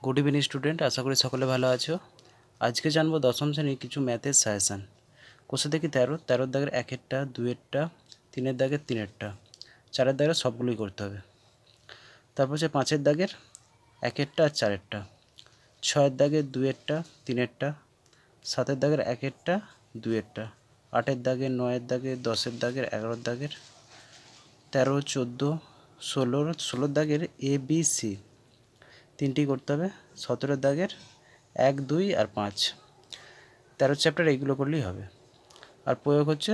Good evening student आशा करी सकले भालो आछो। आज के जानबो दशम श्रेणी किछु मैथेर साजेशन। कोषे देखी 13 13 दागेर 1 2 3 दागेर 3 4 दागेर सबगुलोई करते होबे। तारपर से 5 दागेर 1 और 4 6 दागेर 2 3 7 दागेर 1 2 8 दागेर 9 दागेर 10 दागेर 11 दागेर 13 14 16 16 दागेर ए बी सी तीनटी करते हैं। 17 दागेर 1 2 और 5 13 चैप्टार এইগুলো করলেই হবে। আর প্রয়োগ হচ্ছে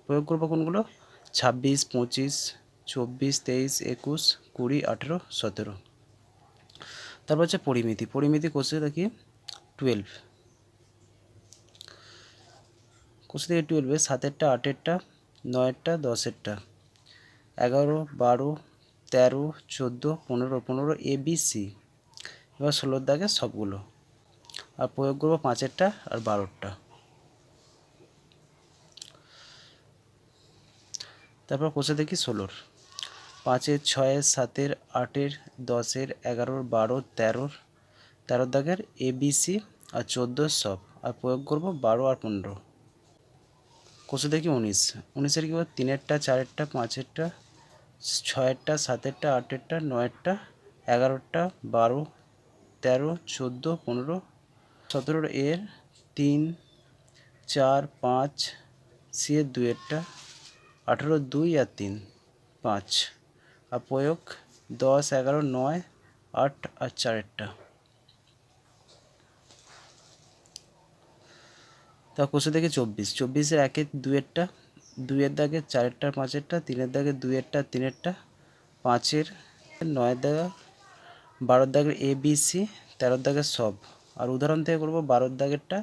প্রয়োগ করব কোনগুলো 26 25 24 23 21 20 18 17। তারপর হচ্ছে পরিমিতি পরিমিতি কোষে দেখি 12 কোষে দেখি 12 7 8 9 10 11 12 13 14 15 15 এ বি সি এবার 16 দাগে সবগুলো আর প্রয়োগ করব 5 আর 12 তারপর কোষে দেখি 16 5 6 7 8 10 11 12 13 13 দাগের এ বি সি আর 14 সব আর প্রয়োগ করব 12 আর 15। কোষে দেখি 19 19 এর কি 3 4 5 6 7 8 9 11 12 13 14 15 17 এর 3 4 5 সি এর 2 18 2 আর 3 5 আর প্রয়োগ 10 11 9 8 আর 4 তা কোষে দেখি 24 24 এর 1 2 2 এর দাগে 4 5 3 এর দাগে 2 3 5 এর 9 দাগে 12 দাগের এ বি সি 13 দাগের সব আর উদাহরণ থেকে করব 12 দাগেরটা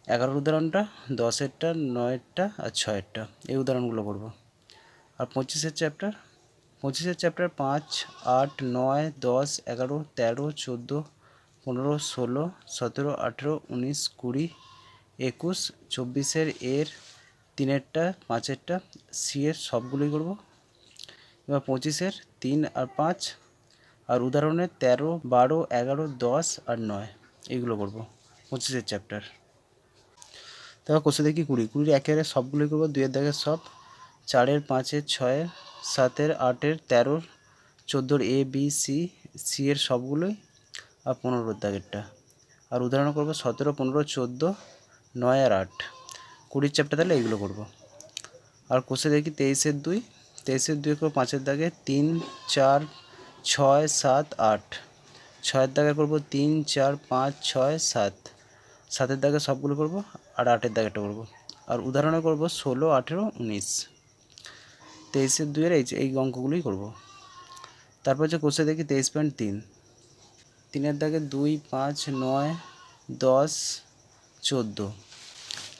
11 উদাহরণটা 10 9 আর 6 এই উদাহরণগুলো করব। আর 25 চ্যাপ্টার 5 8 9 10 11 13 14 15 16 17 18 19 20 21 24 এর 3 5 সি এর সবগুলোই করব। এবার 25 3 আর 5 আর উদাহরণে 13 12 11 10 আর 9 এইগুলো করব 25 চ্যাপ্টার। তারপর কোষে দেখি 20 20 একেবারে সবগুলোই করব 2 এর দাগের সব 4 এর 5 এর 6 এর 7 এর 8 এর 13 14 এ বি সি সি এর সবগুলোই আর 15 দাগেরটা আর উদাহরণ করব 17 15 14 9 আর 8 20 চ্যাপ্টার তাহলে এইগুলো করব। আর কোষে দেখি 23 এর 2 23 এর 2 করব 5 এর দাগে 3 4 6 7 8 6 এর দাগে করব 3 4 5 6 7 7 এর দাগে সবগুলো করব আর 8 এর দাগেটা করব। আর উদাহরণে করব 16 18 19 23 এর 2 এর এই অঙ্কগুলোই করব। তারপর যে কোষে দেখি 23.3 3 এর দাগে 2 5 9 10 14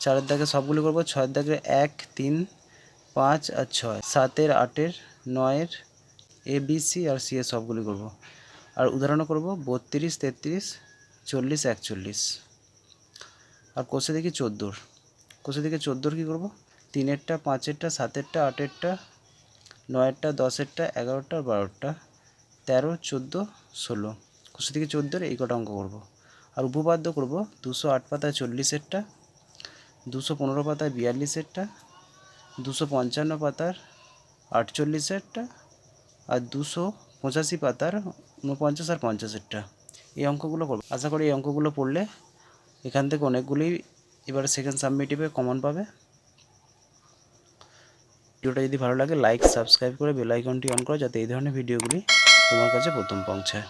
4 এর দাগে সবগুলো করব 6 এর দাগে 1 3 5 আর 6 7 এর 8 এর 9 এর A B C R C এর সবগুলি করব। আর উদাহরণ করব 32 33 40 41। আর কোষে দেখি 14 কোষে দেখি 14 কী করব 3 5 7 8 9 10 11 12 13 14 16 কোষে দেখি 14 এই কটা অঙ্ক করব। আর উপপাদ্য করব 208 পাতায় 40 215 পাতায় 42 255 পাতার 48 আর 285 পাতার 49 আর 50 এই অঙ্কগুলো করব। আশা করি এই অঙ্কগুলো পড়লে এখান থেকে অনেকগুলি এবারে সেকেন্ড সাবমিটিভে কমন পাবে। ভিডিওটা যদি ভালো লাগে লাইক সাবস্ক্রাইব করে বেল আইকনটি অন করো যাতে এই ধরনের ভিডিওগুলি তোমার কাছে প্রথম পৌঁছায়।